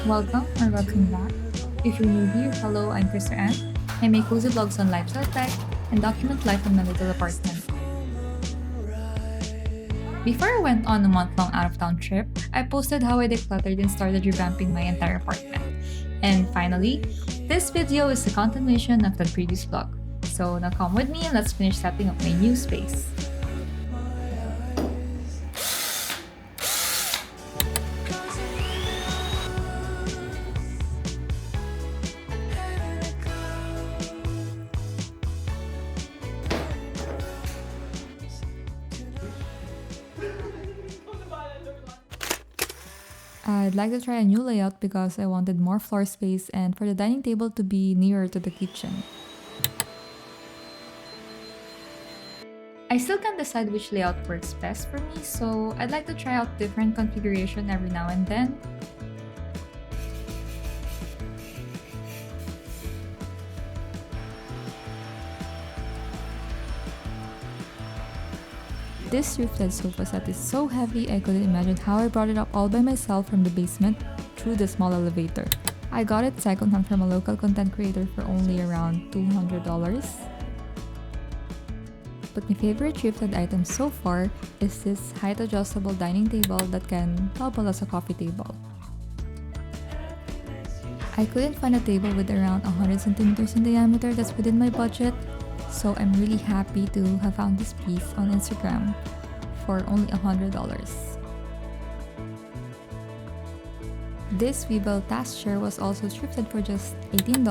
welcome back. If you're new here, hello, I'm Krista Ann. I make cozy vlogs on lifestyle tech and document life in my little apartment. Before I went on a month-long out-of-town trip, I posted how I decluttered and started revamping my entire apartment. And finally, this video is a continuation of the previous vlog. So now come with me and let's finish setting up my new space. I'd like to try a new layout because I wanted more floor space and for the dining table to be nearer to the kitchen. I still can't decide which layout works best for me, so I'd like to try out different configuration every now and then. This thrifted sofa set is so heavy I couldn't imagine how I brought it up all by myself from the basement through the small elevator. I got it secondhand from a local content creator for only around $200. But my favorite thrifted item so far is this height adjustable dining table that can double as a coffee table. I couldn't find a table with around 100 centimeters in diameter that's within my budget, so I'm really happy to have found this piece on Instagram for only $100. This Weeble task chair was also thrifted for just $18.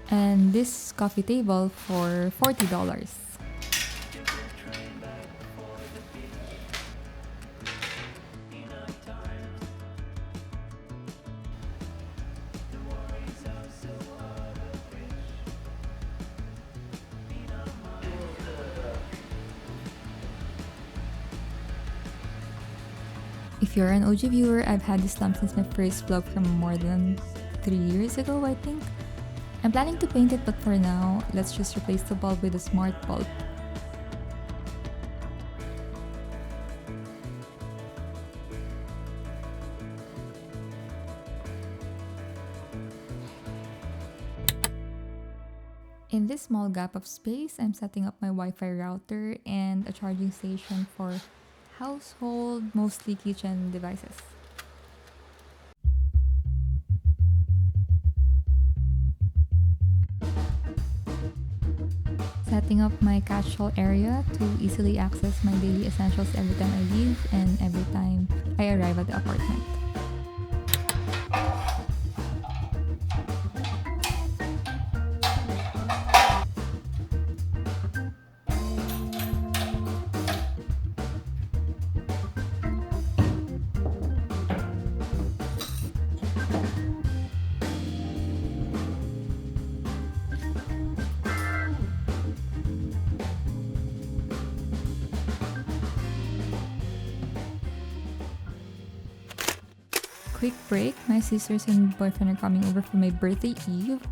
And this coffee table for $40. If you're an OG viewer, I've had this lamp since my first vlog from more than 3 years ago, I think. I'm planning to paint it, but for now, let's just replace the bulb with a smart bulb. In this small gap of space, I'm setting up my Wi-Fi router and a charging station for household, mostly kitchen devices. Setting up my catch-all area to easily access my daily essentials every time I leave and every time I arrive at the apartment. Quick break, my sisters and boyfriend are coming over for my birthday eve.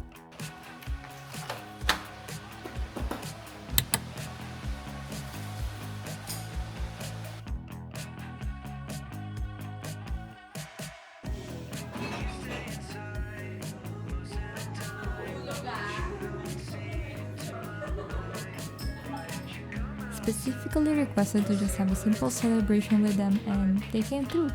Specifically requested to just have a simple celebration with them and they came through.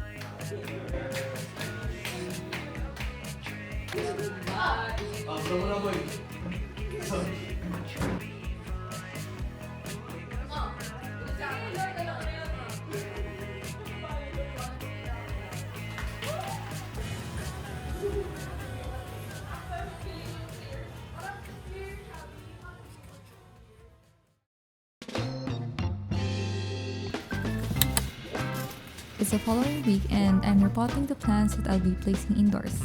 It's the following week and I'm repotting the plants that I'll be placing indoors.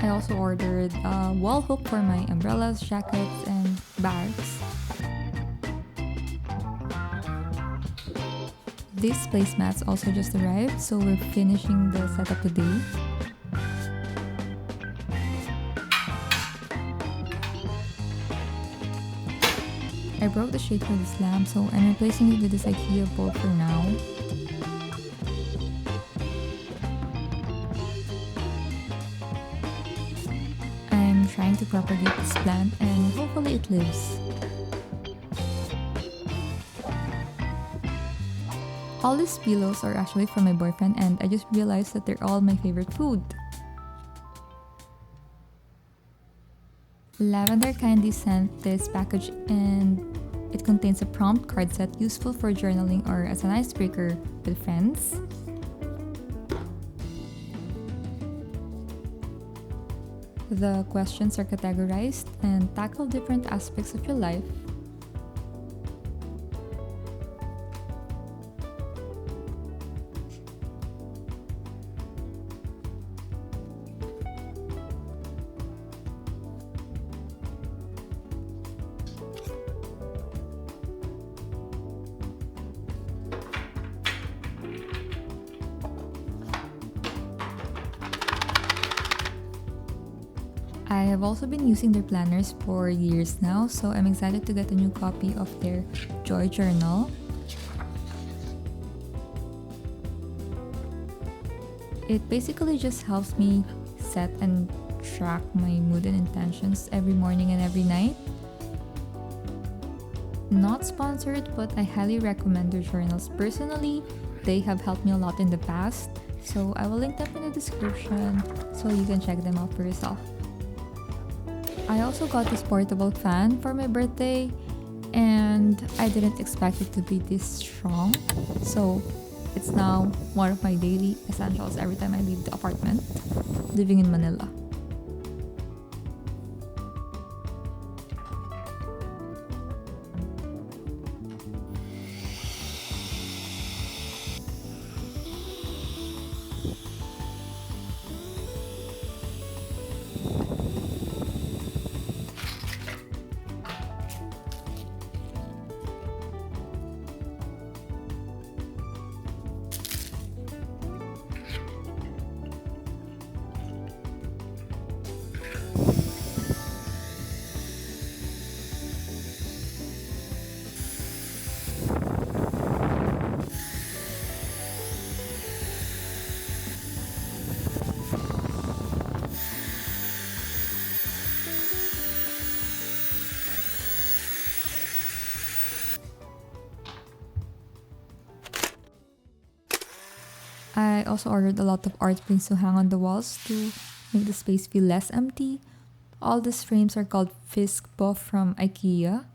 I also ordered a wall hook for my umbrellas, jackets, and bags. These placemats also just arrived, so we're finishing the setup today. I broke the shade for this lamp, so I'm replacing it with this IKEA bulb for now. I'm trying to propagate this plant and hopefully it lives. All these pillows are actually from my boyfriend and I just realized that they're all my favorite food. Lavender kindly sent this package and it contains a prompt card set useful for journaling or as an icebreaker with friends. The questions are categorized and tackle different aspects of your life. I have also been using their planners for years now, so I'm excited to get a new copy of their Joy Journal. It basically just helps me set and track my mood and intentions every morning and every night. Not sponsored, but I highly recommend their journals. Personally, they have helped me a lot in the past, so I will link them in the description so you can check them out for yourself. I also got this portable fan for my birthday and I didn't expect it to be this strong. So it's now one of my daily essentials every time I leave the apartment, living in Manila. I also ordered a lot of art prints to hang on the walls to make the space feel less empty. All these frames are called Fisk Buff from IKEA.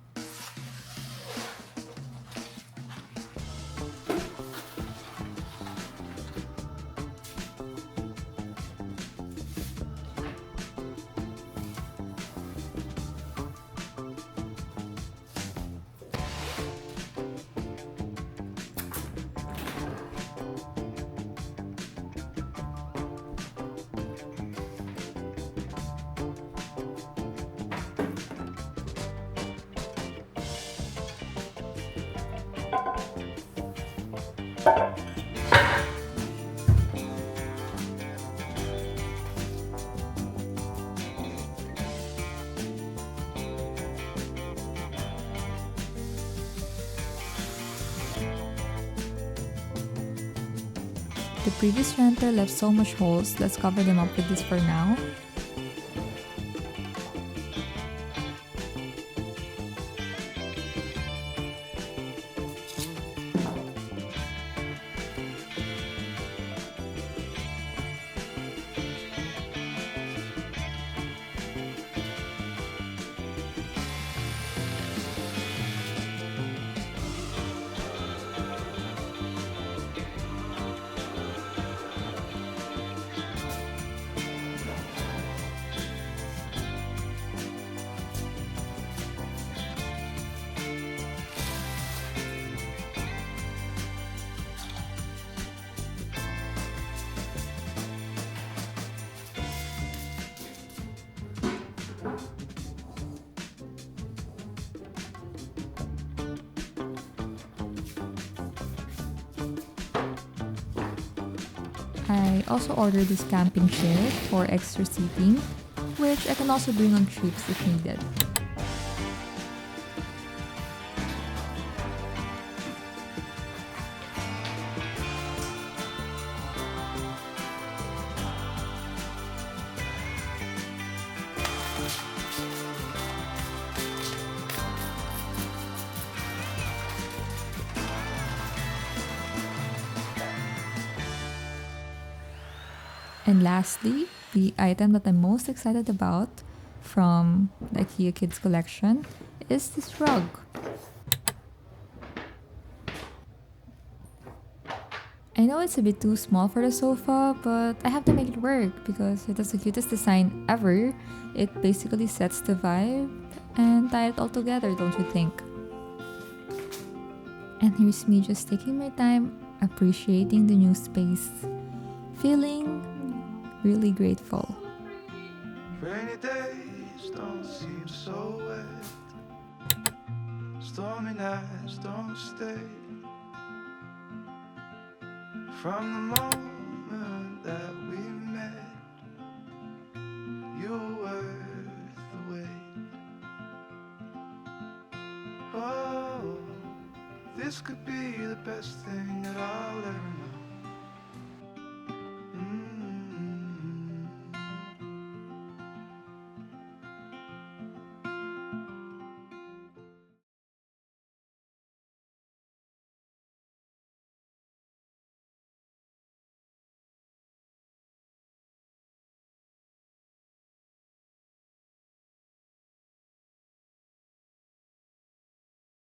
The previous renter left so much holes, let's cover them up with this for now. I also ordered this camping chair for extra seating, which I can also bring on trips if needed. And lastly, the item that I'm most excited about from the IKEA Kids collection is this rug. I know it's a bit too small for the sofa, but I have to make it work because it has the cutest design ever. It basically sets the vibe and tie it all together, don't you think? And here's me just taking my time, appreciating the new space, feeling really grateful. Rainy days don't seem so wet. Stormy nights don't stay. From the moment that we met, you were worth the wait. Oh, this could be the best thing that I'll ever know.